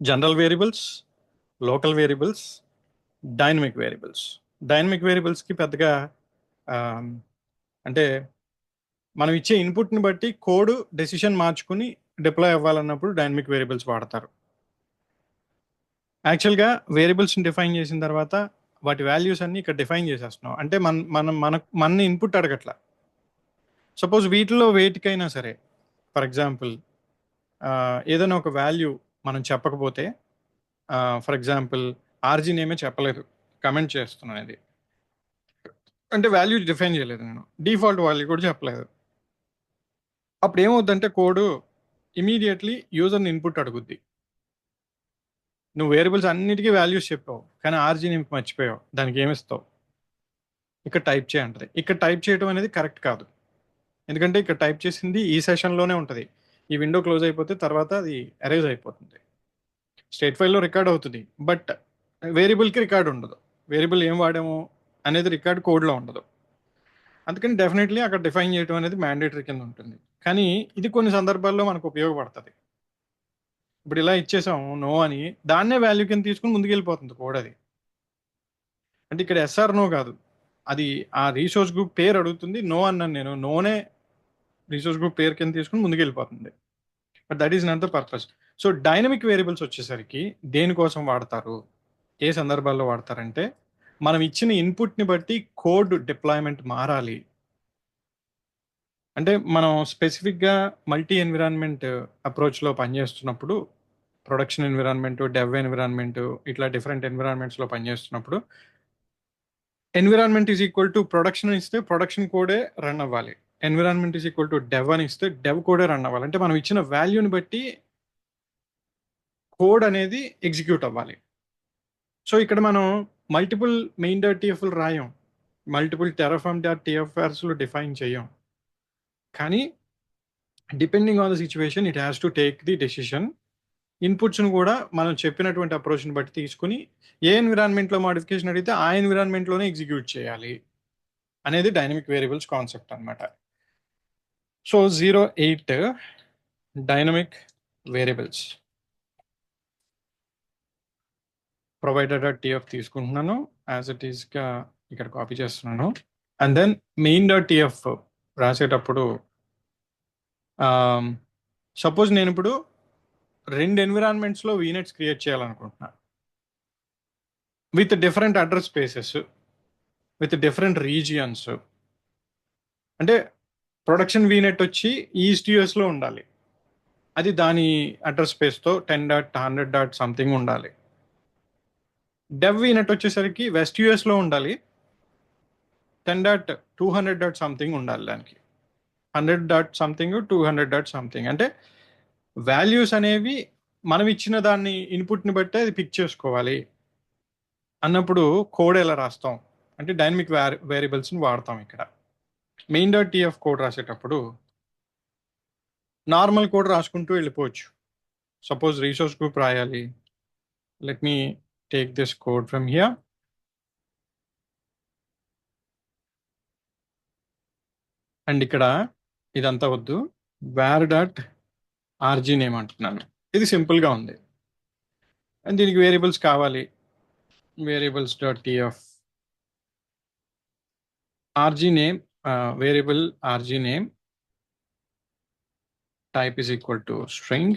General variables, local variables, dynamic variables. Dynamic వేరియబుల్స్కి పెద్దగా um, అంటే మనం ఇచ్చే ఇన్పుట్ని బట్టి కోడ్ డెసిషన్ మార్చుకుని డిప్లాయ్ అవ్వాలన్నప్పుడు డైనమిక్ వేరియబుల్స్ వాడతారు. యాక్చువల్గా వేరియబుల్స్ని డిఫైన్ చేసిన తర్వాత వాటి వాల్యూస్ అన్ని ఇక్కడ డిఫైన్ చేసేస్తున్నాం. అంటే మన ఇన్పుట్ అడగట్ల. సపోజ్ వీటిలో వేటికైనా సరే, ఫర్ ఎగ్జాంపుల్ ఏదైనా ఒక వాల్యూ మనం చెప్పకపోతే, ఫర్ ఎగ్జాంపుల్ ఆర్జీ నేమే చెప్పలేదు, కమెంట్ చేస్తున్నాను ఇది, అంటే వాల్యూ డిఫైన్ చేయలేదు, నేను డిఫాల్ట్ వాల్యూ కూడా చెప్పలేదు. అప్పుడు ఏమవుద్దంటే కోడ్ ఇమీడియట్లీ యూజర్ని ఇన్పుట్ అడుగుద్ది. నువ్వు వేరియబుల్స్ అన్నిటికీ వాల్యూస్ చెప్పావు, కానీ ఆర్జీ నేమ్కి మర్చిపోయావు, దానికి ఏమిస్తావు? ఇక్కడ టైప్ చేయంటది. ఇక్కడ టైప్ చేయడం అనేది కరెక్ట్ కాదు, ఎందుకంటే ఇక్కడ టైప్ చేసింది ఈ సెషన్లోనే ఉంటుంది. ఈ విండో క్లోజ్ అయిపోతే తర్వాత అది అరేజ్ అయిపోతుంది, స్టేట్ ఫైల్లో రికార్డ్ అవుతుంది, బట్ వేరియబుల్కి రికార్డ్ ఉండదు. వేరియబుల్ ఏం వాడాము అనేది రికార్డ్ కోడ్లో ఉండదు. అందుకని డెఫినెట్లీ అక్కడ డిఫైన్ చేయడం అనేది మ్యాండేటరీ కింద ఉంటుంది. కానీ ఇది కొన్ని సందర్భాల్లో మనకు ఉపయోగపడుతుంది. ఇప్పుడు ఇలా ఇచ్చేసాం నో అని, దాన్నే వాల్యూ కింద తీసుకుని ముందుకెళ్ళిపోతుంది కోడ్. అది అంటే ఇక్కడ ఎస్ఆర్ నో కాదు, అది ఆ రీసోర్స్ గ్రూప్ పేరు అడుగుతుంది. నో అన్నాను నేను, నోనే రీసోర్స్ గ్రూప్ పేరు కింద తీసుకుని ముందుకెళ్ళిపోతుంది. But that is not the purpose. So dynamic variables వచ్చేసరికి దేనికోసం వాడతారు, ఏ సందర్భాల్లో వాడతారంటే, మనం ఇచ్చిన ఇన్పుట్ని బట్టి కోడ్ డిప్లాయ్మెంట్ మారాలి. అంటే మనం స్పెసిఫిక్గా మల్టీ ఎన్విరాన్మెంట్ అప్రోచ్లో పనిచేస్తున్నప్పుడు, ప్రొడక్షన్ ఎన్విరాన్మెంట్, డెవ్ ఎన్విరాన్మెంట్, ఇట్లా డిఫరెంట్ ఎన్విరాన్మెంట్స్లో పనిచేస్తున్నప్పుడు, environment is equal to production ఇస్తే ప్రొడక్షన్ కోడే రన్ అవ్వాలి, environment is equal to dev అని ఇస్తే డెవ్ కోడే రన్ అవ్వాలి. అంటే మనం ఇచ్చిన వాల్యూని బట్టి కోడ్ అనేది ఎగ్జిక్యూట్ అవ్వాలి. సో ఇక్కడ మనం మల్టిపుల్ మెయిన్ డాట్ టీఎఫ్లు రాయం, మల్టిపుల్ టెరాఫార్మ్ డాట్ టీఎఫ్ఆర్స్లు డిఫైన్ చేయం, కానీ depending on the situation it has to take the decision. ఇన్పుట్స్ను కూడా మనం చెప్పినటువంటి అప్రోచ్ని బట్టి తీసుకుని ఏ ఎన్విరాన్మెంట్లో మాడిఫికేషన్ అడిగితే ఆ ఎన్విరాన్మెంట్లోనే ఎగ్జిక్యూట్ చేయాలి అనేది డైనమిక్ వేరియబుల్స్ కాన్సెప్ట్ అనమాట. So 08 dynamic variables provider dot TF తీసుకుంటున్నాను, యాజ్ ఇట్ ఈస్గా ఇక్కడ కాపీ చేస్తున్నాను. And then main dot TF రాసేటప్పుడు, సపోజ్ నేను ఇప్పుడు 2 ఎన్విరాన్మెంట్స్లో వీనెట్స్ క్రియేట్ చేయాలనుకుంటున్నా, with different address spaces, with different regions. అంటే ప్రొడక్షన్ వీనెట్ వచ్చి ఈస్ట్ యూఎస్లో ఉండాలి, అది దాని అడ్రస్ స్పేస్తో 10.100. సంథింగ్ ఉండాలి. డెవ్ వీనెట్ వచ్చేసరికి వెస్ట్ యూఎస్లో ఉండాలి, 10.200. సంథింగ్ ఉండాలి, దానికి 100. సంథింగ్ 200. సంథింగ్. అంటే వాల్యూస్ అనేవి మనం ఇచ్చిన దాన్ని ఇన్పుట్ని బట్టి అది పిక్ చేసుకోవాలి అన్నప్పుడు కోడ్ ఎలా రాస్తాం అంటే డైనమిక్ వేరియబుల్స్ని వాడతాం. ఇక్కడ మెయిన్ డాట్ టీఎఫ్ కోడ్ రాసేటప్పుడు నార్మల్ కోడ్ రాసుకుంటూ వెళ్ళిపోవచ్చు. సపోజ్ రీసోర్స్ గ్రూప్ రాయాలి, let me take this code from here. And ఇక్కడ ఇదంతా వద్దు, var డాట్ ఆర్జీ నేమ్ అంటున్నాను. ఇది సింపుల్గా ఉంది. అండ్ దీనికి వేరియబుల్స్ కావాలి, variables dot TF RG name, variable RG name type is equal to string,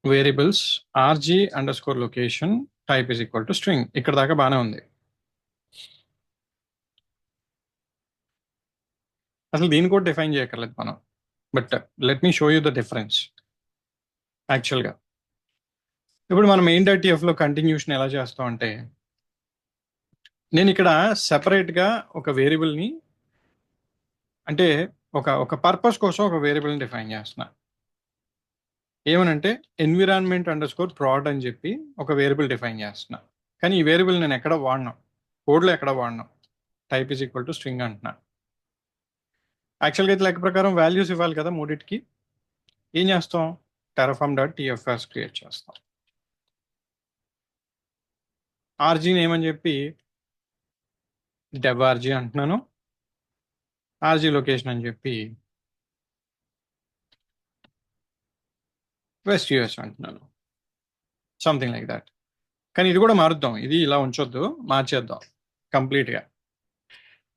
variables rg underscore location type is equal to string. ఇక్కడ దాకా బాగానే ఉంది. అసలు దీన్ని కూడా డిఫైన్ చేయక్కర్లేదు మనం, but let me show you the difference. యాక్చువల్గా ఇప్పుడు మనం మెయిన్ డాట్ టీఎఫ్లో కంటిన్యూషన్ ఎలా చేస్తాం అంటే, నేను ఇక్కడ సెపరేట్గా ఒక వేరియబుల్ని, అంటే ఒక పర్పస్ కోసం ఒక వేరియబుల్ని డిఫైన్ చేస్తున్నా. ఏమనంటే ఎన్విరాన్మెంట్ అండర్స్కోర్ ప్రాడ్ అని చెప్పి ఒక వేరియబుల్ డిఫైన్ చేస్తున్నా. కానీ ఈ వేరియబుల్ నేను ఎక్కడ వాడినా, కోడ్లో ఎక్కడ వాడినా, type is equal to string అంటున్నా. యాక్చువల్గా అయితే లెక్క ప్రకారం వాల్యూస్ ఇవ్వాలి కదా మూడింటికి. ఏం చేస్తాం, టెరాఫార్మ్ డాట్ టీఎఫ్ఆర్స్ క్రియేట్ చేస్తాం. ఆర్జీ నేమ్ అని చెప్పి డెవ్ ఆర్జీ అంటున్నాను, ఆర్జీ లొకేషన్ అని చెప్పి వెస్ట్ యూఎస్ అంటున్నాను, సంథింగ్ లైక్ దాట్. కానీ ఇది కూడా మారుద్దాం, ఇది ఇలా ఉంచొద్దు, మార్చేద్దాం కంప్లీట్గా.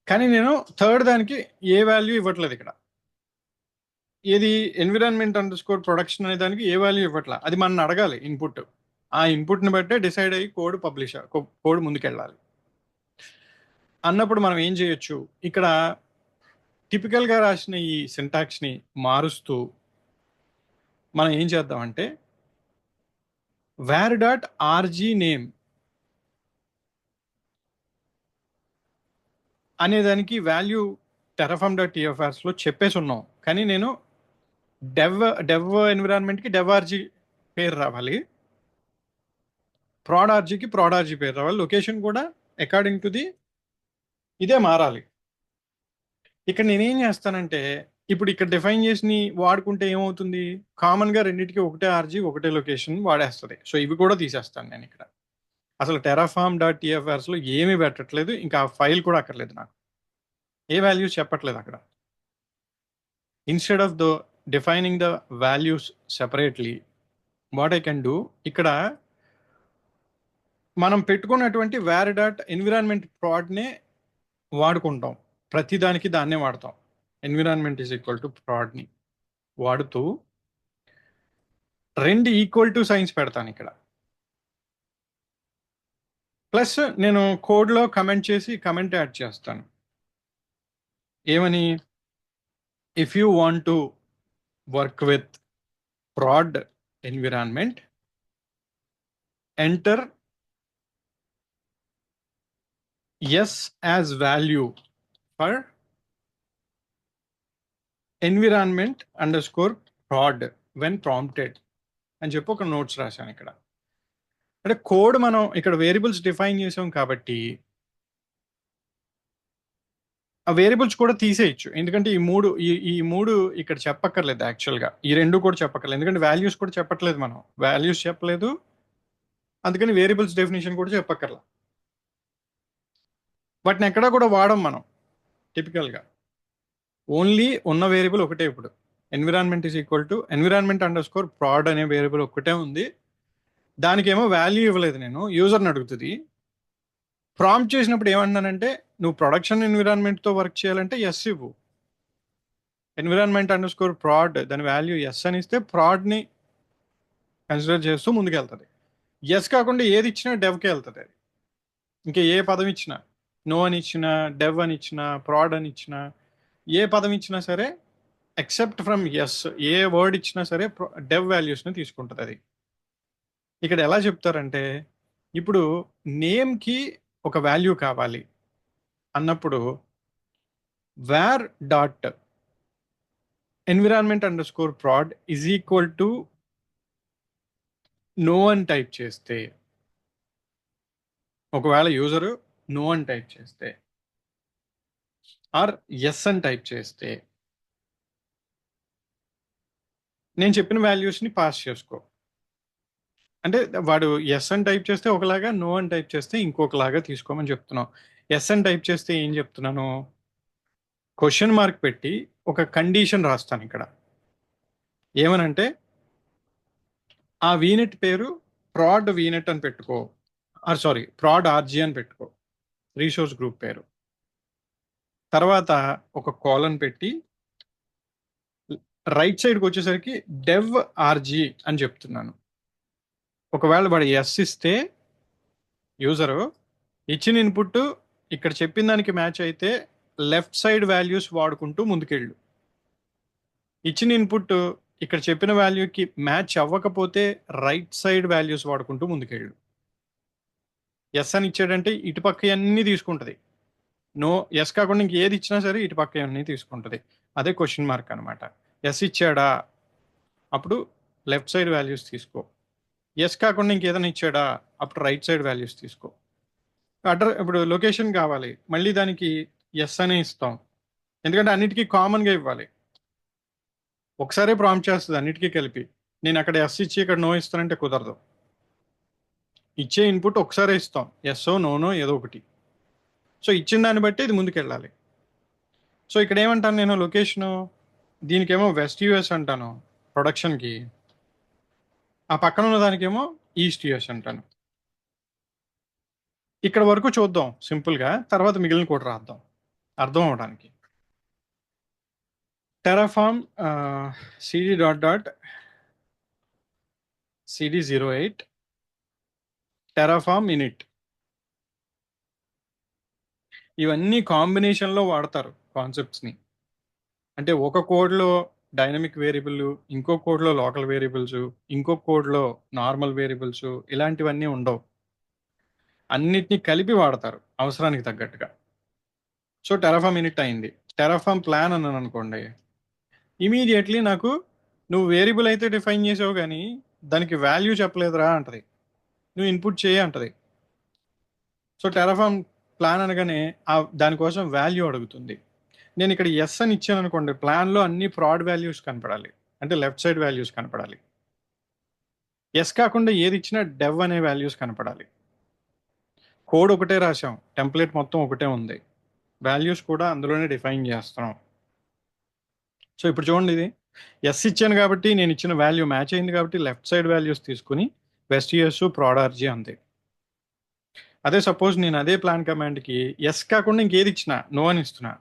కానీ నేను థర్డ్ దానికి ఏ వాల్యూ ఇవ్వట్లేదు ఇక్కడ. ఏది ఎన్విరాన్మెంట్ అండర్ స్కోర్ ప్రొడక్షన్ అనే దానికి ఏ వాల్యూ ఇవ్వట్లా, అది మనం అడగాలి ఇన్పుట్. ఆ ఇన్పుట్ని బట్టే డిసైడ్ అయ్యి కోడ్ పబ్లిష్, కోడ్ ముందుకెళ్ళాలి. అన్నప్పుడు మనం ఏం చేయొచ్చు, ఇక్కడ టిపికల్గా రాసిన ఈ సింటాక్స్ని మారుస్తూ మనం ఏం చేద్దామంటే వేర్ డాట్ ఆర్జీ నేమ్ అనేదానికి వాల్యూ టెరాఫామ్ డాట్ టీఎఫ్ఆర్స్లో చెప్పేసి ఉన్నాం. కానీ నేను డెవ్ ఎన్విరాన్మెంట్కి డెవ్ ఆర్జీ పేరు రావాలి, ప్రాడ్ ఆర్జీకి ప్రాడ్ ఆర్జీ పేరు రావాలి, లొకేషన్ కూడా అకార్డింగ్ టు ది ఇదే మారాలి. ఇక్కడ నేనేం చేస్తానంటే ఇప్పుడు ఇక్కడ డిఫైన్ చేసి వాడుకుంటే ఏమవుతుంది, కామన్గా రెండింటికి ఒకటే ఆర్జీ ఒకటే లొకేషన్ వాడేస్తుంది. సో ఇవి కూడా తీసేస్తాను నేను ఇక్కడ. అసలు టెరాఫామ్ డాట్ టీఎఫ్ఆర్స్లో ఏమీ పెట్టట్లేదు, ఇంకా ఆ ఫైల్ కూడా అక్కర్లేదు నాకు, ఏ వాల్యూస్ చెప్పట్లేదు అక్కడ. Instead of the defining the values separately, what I can do, ఇక్కడ మనం పెట్టుకున్నటువంటి వేర్ డాట్ ఎన్విరాన్మెంట్ ప్రాడ్నే వాడుకుంటాం, ప్రతిదానికి దాన్నే వాడతాం. ఎన్విరాన్మెంట్ ఈజ్ ఈక్వల్ టు ప్రాడ్ని వాడుతూ రెండు ఈక్వల్ టు సైన్స్ పెడతాను ఇక్కడ. ప్లస్ నేను కోడ్లో కమెంట్ చేసి కమెంట్ యాడ్ చేస్తాను, ఏమని, if you want to work with prod environment enter yes as value for environment underscore prod when prompted అని చెప్పి ఒక నోట్స్ రాశాను ఇక్కడ. అంటే కోడ్ మనం ఇక్కడ వేరియబుల్స్ డిఫైన్ చేసాం కాబట్టి ఆ వేరియబుల్స్ కూడా తీసేయచ్చు, ఎందుకంటే ఈ మూడు ఇక్కడ చెప్పక్కర్లేదు యాక్చువల్గా, ఈ రెండు కూడా చెప్పక్కర్లేదు, ఎందుకంటే వాల్యూస్ కూడా చెప్పట్లేదు, మనం వాల్యూస్ చెప్పలేదు, అందుకని వేరియబుల్స్ డెఫినేషన్ కూడా చెప్పక్కర్లా. వాటిని ఎక్కడా కూడా వాడం మనం టిపికల్గా, ఓన్లీ ఉన్న వేరియబుల్ ఒకటే. ఇప్పుడు environment is equal to environment underscore proud అనే వేరియబుల్ ఒకటే ఉంది, దానికేమో వాల్యూ ఇవ్వలేదు, నేను యూజర్ని అడుగుతుంది. ప్రాంప్ట్ చేసినప్పుడు ఏమంటున్నానంటే నువ్వు ప్రొడక్షన్ ఎన్విరాన్మెంట్తో వర్క్ చేయాలంటే ఎస్ ఇవ్వు, ఎన్విరాన్మెంట్ అండర్ స్కోర్ ప్రాడ్ దాని వాల్యూ ఎస్ అని ఇస్తే ప్రాడ్ని కన్సిడర్ చేస్తూ ముందుకెళ్తుంది. ఎస్ కాకుండా ఏది ఇచ్చినా డెవ్కే వెళ్తుంది అది, ఇంకా ఏ పదం ఇచ్చినా, నో అని ఇచ్చినా, డెవ్ అని ఇచ్చినా, ప్రాడ్ అని ఇచ్చినా, ఏ పదం ఇచ్చినా సరే ఎక్సెప్ట్ ఫ్రమ్ ఎస్, ఏ వర్డ్ ఇచ్చినా సరే డెవ్ వాల్యూస్ని తీసుకుంటుంది అది. ఇక్కడ ఎలా చెప్తారంటే ఇప్పుడు నేమ్కి ఒక వాల్యూ కావాలి అన్నప్పుడు where dot environment underscore prod is equal to no అని టైప్ చేస్తే, ఒకవేళ యూజరు నో అని టైప్ చేస్తే ఆర్ ఎస్ అని టైప్ చేస్తే నేను చెప్పిన వాల్యూస్ని పాస్ చేసుకో. అంటే వాడు ఎస్ అని టైప్ చేస్తే ఒకలాగా, నో అని టైప్ చేస్తే ఇంకొకలాగా తీసుకోమని చెప్తున్నాం. ఎస్ అని టైప్ చేస్తే ఏం చెప్తున్నాను, క్వశ్చన్ మార్క్ పెట్టి ఒక కండిషన్ రాస్తాను ఇక్కడ, ఏమనంటే ఆ వీనెట్ పేరు ప్రాడ్ వీనెట్ అని పెట్టుకో, సారీ ప్రాడ్ ఆర్జీ అని పెట్టుకో, రీసోర్స్ గ్రూప్ పేరు. తర్వాత ఒక కాలన్ పెట్టి రైట్ సైడ్కి వచ్చేసరికి డెవ్ ఆర్జీ అని చెప్తున్నాను. ఒకవేళ వాడు ఎస్ ఇస్తే యూజరు ఇచ్చిన ఇన్పుట్ ఇక్కడ చెప్పిన దానికి మ్యాచ్ అయితే లెఫ్ట్ సైడ్ వాల్యూస్ వాడుకుంటూ ముందుకెళ్ళు, ఇచ్చిన ఇన్పుట్ ఇక్కడ చెప్పిన వాల్యూకి మ్యాచ్ అవ్వకపోతే రైట్ సైడ్ వాల్యూస్ వాడుకుంటూ ముందుకెళ్ళు. ఎస్ అని ఇచ్చాడంటే ఇటుపక్క అన్నీ తీసుకుంటుంది, నో ఎస్ కాకుండా ఇంక ఏది ఇచ్చినా సరే ఇటుపక్క అన్నీ తీసుకుంటుంది, అదే క్వశ్చన్ మార్క్ అనమాట. ఎస్ ఇచ్చాడా అప్పుడు లెఫ్ట్ సైడ్ వాల్యూస్ తీసుకో, ఎస్ కాకుండా ఇంకేదైనా ఇచ్చాడా అప్పుడు రైట్ సైడ్ వాల్యూస్ తీసుకో. ఇప్పుడు లొకేషన్ కావాలి, మళ్ళీ దానికి ఎస్ అనే ఇస్తాం, ఎందుకంటే అన్నిటికీ కామన్గా ఇవ్వాలి, ఒకసారి ప్రాంప్ట్ చేస్తుంది అన్నిటికీ కలిపి. నేను అక్కడ ఎస్ ఇచ్చి ఇక్కడ నో ఇస్తానంటే కుదరదు, ఇచ్చే ఇన్పుట్ ఒకసారి ఇస్తాం, ఎస్ఓ నోనో ఏదో ఒకటి. సో ఇచ్చిన దాన్ని బట్టి ఇది ముందుకెళ్ళాలి. సో ఇక్కడ ఏమంటాను నేను లొకేషను, దీనికేమో వెస్ట్ యూఎస్ అంటాను ప్రొడక్షన్కి, ఆ పక్కన ఉన్న దానికేమో ఈస్ట్ యుఎస్ అంటాను. ఇక్కడ వరకు చూద్దాం సింపుల్గా, తర్వాత మిగిలిన కూడా రాద్దాం అర్థం అవడానికి. Terraform cd dot dot cd08 Terraform in it, ఇవన్నీ కాంబినేషన్లో వాడతారు కాన్సెప్ట్స్ని. అంటే ఒక కోడ్లో డైనమిక్ వేరియబుల్, ఇంకో కోడ్లో లోకల్ వేరియబుల్స్, ఇంకో కోడ్లో నార్మల్ వేరియబుల్స్, ఇలాంటివన్నీ ఉండవు. అన్నిటినీ కలిపి వాడతారు అవసరానికి తగ్గట్టుగా. సో టెరాఫామ్ ఇనిట్ అయింది. టెరాఫామ్ ప్లాన్ అన్నాను అనుకోండి, ఇమీడియట్లీ నాకు నువ్వు వేరియబుల్ అయితే డిఫైన్ చేసావు కానీ దానికి వాల్యూ చెప్పలేదురా అంటది, నువ్వు ఇన్పుట్ చేయ అంటది. సో టెరాఫామ్ ప్లాన్ అనగానే దానికోసం వాల్యూ అడుగుతుంది. నేను ఇక్కడ ఎస్ అని ఇచ్చాను అనుకోండి, ప్లాన్లో అన్ని ప్రాడ్ వాల్యూస్ కనపడాలి, అంటే లెఫ్ట్ సైడ్ వాల్యూస్ కనపడాలి. ఎస్ కాకుండా ఏది ఇచ్చినా డెవ్ అనే వాల్యూస్ కనపడాలి. కోడ్ ఒకటే రాసాం, టెంప్లెట్ మొత్తం ఒకటే ఉంది, వాల్యూస్ కూడా అందులోనే డిఫైన్ చేస్తున్నాం. సో ఇప్పుడు చూడండి, ఇది ఎస్ ఇచ్చాను కాబట్టి నేను ఇచ్చిన వాల్యూ మ్యాచ్ అయింది కాబట్టి లెఫ్ట్ సైడ్ వాల్యూస్ తీసుకుని వెస్ట్ యూఎస్ ప్రాడార్జీ అంతే. అదే సపోజ్ నేను అదే ప్లాన్ కమాండ్కి ఎస్ కాకుండా ఇంకేది ఇచ్చినా నో అని ఇస్తున్నా,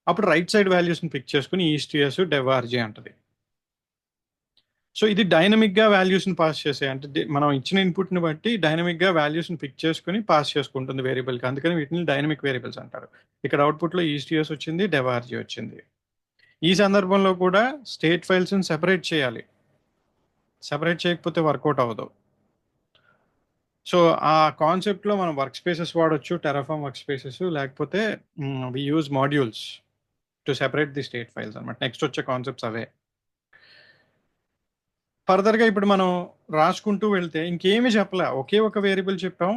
అప్పుడు రైట్ సైడ్ వాల్యూస్ని పిక్ చేసుకుని ఈస్ట్ యూఎస్ డెవ్ ఆర్జీ అంటది. సో ఇది డైనమిక్గా వాల్యూస్ని పాస్ చేసే, అంటే మనం ఇచ్చిన ఇన్పుట్ని బట్టి డైనమిక్గా వాల్యూస్ని పిక్ చేసుకుని పాస్ చేసుకుంటుంది వేరియబుల్కి, అందుకని వీటిని డైనమిక్ వేరియబుల్స్ అంటారు. ఇక్కడ అవుట్పుట్లో ఈస్ట్ యూఎస్ వచ్చింది, డెవ్ ఆర్జీ వచ్చింది. ఈ సందర్భంలో కూడా స్టేట్ ఫైల్స్ని సెపరేట్ చేయాలి, సెపరేట్ చేయకపోతే వర్కౌట్ అవ్వదు. సో ఆ కాన్సెప్ట్లో మనం వర్క్ స్పేసెస్ వాడచ్చు, టెరాఫామ్ వర్క్ స్పేసెస్, లేకపోతే we use modules to separate the state files అనమాట. నెక్స్ట్ వచ్చే కాన్సెప్ట్స్ అవే. ఫర్దర్గా ఇప్పుడు మనం రాసుకుంటూ వెళ్తే ఇంకేమీ చెప్పలే, ఒకే ఒక వేరియబుల్ చెప్పాం,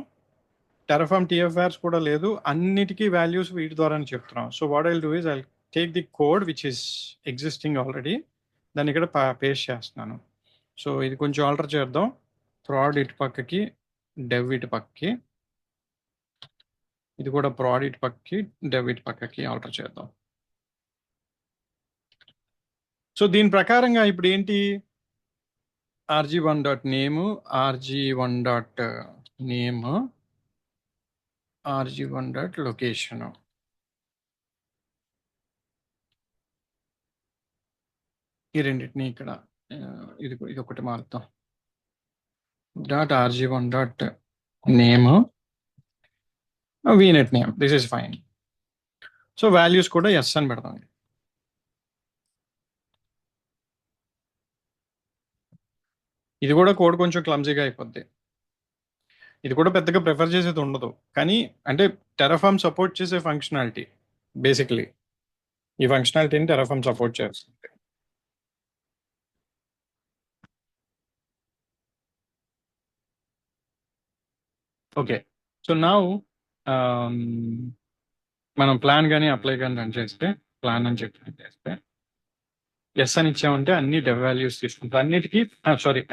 టెరాఫామ్ టీఎఫ్ఆర్స్ కూడా లేదు, అన్నిటికీ వాల్యూస్ వీటి ద్వారానే చెప్తున్నాం. So what I'll do is I take the code which is existing already, దాన్ని ఇక్కడ పేస్ట్ చేస్తున్నాను. సో ఇది కొంచెం ఆల్టర్ చేద్దాం, ప్రాడ్ ఇటు పక్కకి, డెవ్ ఇటు పక్కకి, ఇది కూడా ప్రాడ్ ఇటు పక్కకి, డెవ్ ఇటు పక్కకి ఆల్టర్ చేద్దాం. సో దీని ప్రకారంగా ఇప్పుడు ఏంటి, rg1.name, rg1.name, rg1.location, ఈ రెండింటిని ఇక్కడ ఇది ఒకటి మారుతాం, .rg1.name vnet name, this is fine. So values కూడా ఎస్ అని పెడతాం. ఇది కూడా కోడ్ కొంచెం క్లమ్జీగా అయిపోద్ది, ఇది కూడా పెద్దగా ప్రిఫర్ చేసేది ఉండదు, కానీ అంటే టెరాఫామ్ సపోర్ట్ చేసే ఫంక్షనాలిటీ, బేసిక్లీ ఈ ఫంక్షనాలిటీని టెరాఫామ్ సపోర్ట్ చేస్తుంది. ఓకే, సో నౌ మనం ప్లాన్ కానీ అప్లై కానీ రన్ చేస్తే, ప్లాన్ అని చెప్పి రన్ చేస్తే ఎస్ అని ఇచ్చామంటే అన్ని డెవ్ వాల్యూస్ తీసుకుంటాం,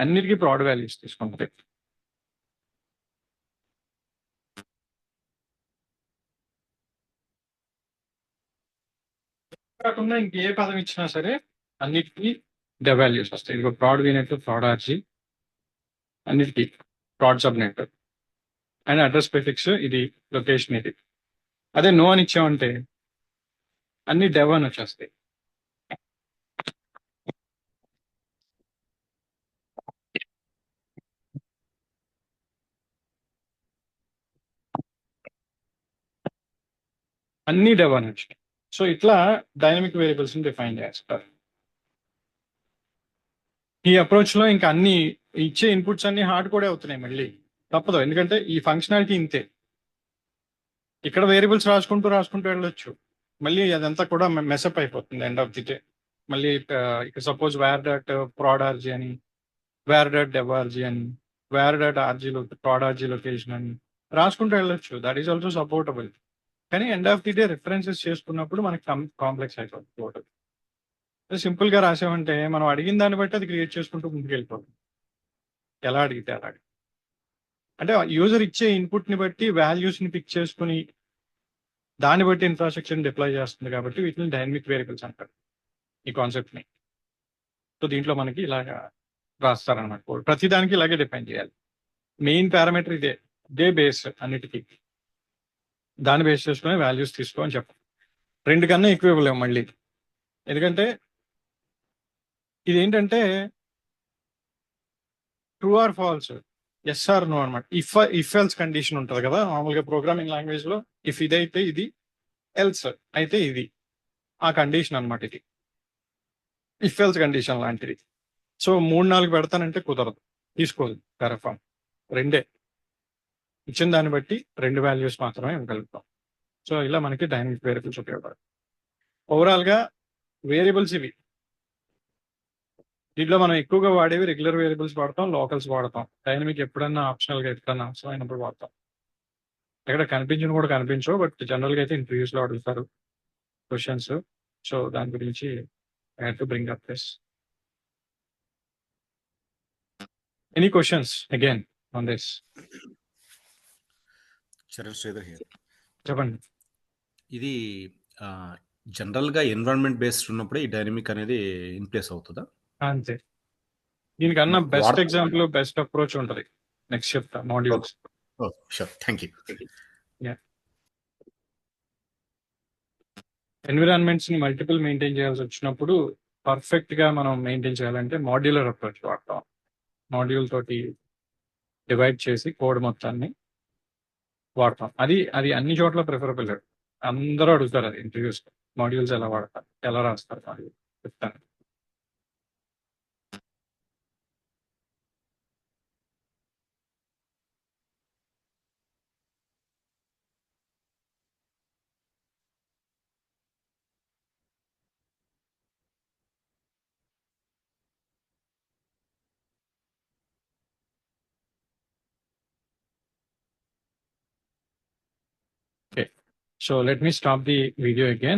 అన్నిటికీ ప్రాడ్ వాల్యూస్ తీసుకుంటాయి. కాకుండా ఇంకే పదం ఇచ్చినా సరే అన్నిటికీ డెవ్ వాల్యూస్ వస్తాయి. ఇది ప్రాడ్ వీనెట్, ప్రాడ్ ఆర్జీ, అన్నిటికీ proud subnet and address prefix, ఇది లొకేషన్ ఇది. అదే నో అని ఇచ్చామంటే అన్ని డెవ్ అని వచ్చేస్తాయి. అన్ని డెవ్ అని వచ్చాయి. సో ఇట్లా డైనమిక్ వేరియబుల్స్ ని డిఫైన్ చేస్తారు. ఈ అప్రోచ్ లో ఇంకా అన్ని ఇచ్చే ఇన్పుట్స్ అన్ని హార్డ్ కోడే అవుతున్నాయి, మళ్ళీ తప్పదు, ఎందుకంటే ఈ ఫంక్షనాలిటీ ఇంతే. ఇక్కడ వేరియబుల్స్ రాసుకుంటూ వెళ్ళొచ్చు, మళ్ళీ అదంతా కూడా మెసప్ అయిపోతుంది ఎండ్ ఆఫ్ ది డే. మళ్ళీ ఇక్కడ suppose var dot prod RG అని, వేర్ డాట్ డెవ్ ఆర్జీ అని, var dot RG prod RG location అని రాసుకుంటూ వెళ్ళొచ్చు, దట్ ఈస్ ఆల్సో సపోర్టబుల్. కానీ end of the day references చేసుకున్నప్పుడు మనకి కాంప్లెక్స్ అయిపోతుంది. సింపుల్ గా రాసామంటే మనం అడిగిన దాన్ని బట్టి అది క్రియేట్ చేసుకుంటూ ముందుకు వెళ్ళిపోతుంది, ఎలా అడిగితే అలా. అంటే యూజర్ ఇచ్చే ఇన్పుట్ ని బట్టి వాల్యూస్ ని పిక్ చేసుకుని దాన్ని బట్టి ఇన్ఫ్రాస్ట్రక్చర్ డిప్లాయ్ చేస్తుంది, కాబట్టి వీటిని డైనమిక్ వేరియబుల్స్ అంటారు ఈ కాన్సెప్ట్ ని. సో దీంట్లో మనకి ఇలాగా రాస్తారనమాట కోడ్. ప్రతి దానికి ఇలాగే డిఫైన్ చేయాలి. మెయిన్ పారామీటర్ ఇదే బేస్ అన్నిటికీ. దాన్ని బేస్ చేసుకుని వాల్యూస్ తీసుకో అని చెప్పాలి. 2 కన్నా ఎక్కువ ఇవ్వలేము మళ్ళీ, ఎందుకంటే ఇదేంటంటే true or false, yes or no అనమాట. ఇఫ్ ఎల్స్ కండిషన్ ఉంటుంది కదా మామూలుగా ప్రోగ్రామింగ్ లాంగ్వేజ్ లో. ఇఫ్ ఇదైతే ఇది, ఎల్స్ అయితే ఇది, ఆ కండిషన్ అనమాట ఇది. ఇఫ్ ఎల్స్ కండిషన్ లాంటిది. సో 3-4 పెడతానంటే కుదరదు, తీసుకోదు పారాఫామ్. 2 ఇచ్చిన దాన్ని బట్టి 2 వాల్యూస్ మాత్రమే ఇవ్వగలుగుతాం. సో ఇలా మనకి డైనమిక్ వేరియబుల్స్ ఉపయోగపడతాయి. ఓవరాల్ గా వేరియబుల్స్ ఇవి. దీంట్లో మనం ఎక్కువగా వాడేవి రెగ్యులర్ వేరియబుల్స్ వాడతాం, లోకల్స్ వాడతాం. డైనమిక్ ఎప్పుడన్నా ఆప్షనల్ గా ఎప్పుడన్నా అవసరమైనప్పుడు వాడతాం. ఎక్కడ కనిపించిన కూడా కనిపించవు, బట్ జనరల్ గా అయితే ఇంటర్వ్యూస్ లో అడుగుతారు క్వశ్చన్స్. సో దాని గురించి I have to bring up this. Any questions again on this? Charan Sridhar here. చెప్పండి. ఇది జనరల్గా ఎన్విరాన్మెంట్ బేస్డ్ ఉన్నప్పుడే ఈ డైనమిక్ అనేది ఇన్ ప్లేస్ అవుతుందా? అంతే. దీనికన్నా బెస్ట్ ఎగ్జాంపుల్, బెస్ట్ అప్రోచ్ ఉంటుంది నెక్స్ట్ చెప్తా, modules. Sure, thank you. Environments ని మల్టిపుల్ మెయింటైన్ చేయాల్సి వచ్చినప్పుడు పర్ఫెక్ట్ గా మనం మెయింటైన్ చేయాలంటే మాడ్యులర్ అప్రోచ్ వాడతాం. మాడ్యూల్ తోటి డివైడ్ చేసి కోడ్ మొత్తాన్ని వాడతాం. అది అన్ని చోట్ల ప్రిఫరబుల్. అందరూ అడుగుతారు అది ఇంటర్వ్యూస్. మాడ్యూల్స్ ఎలా వాడతారు, ఎలా రాస్తారు, మాడ్యూల్ చెప్తాను. Okay, so let me stop the video again.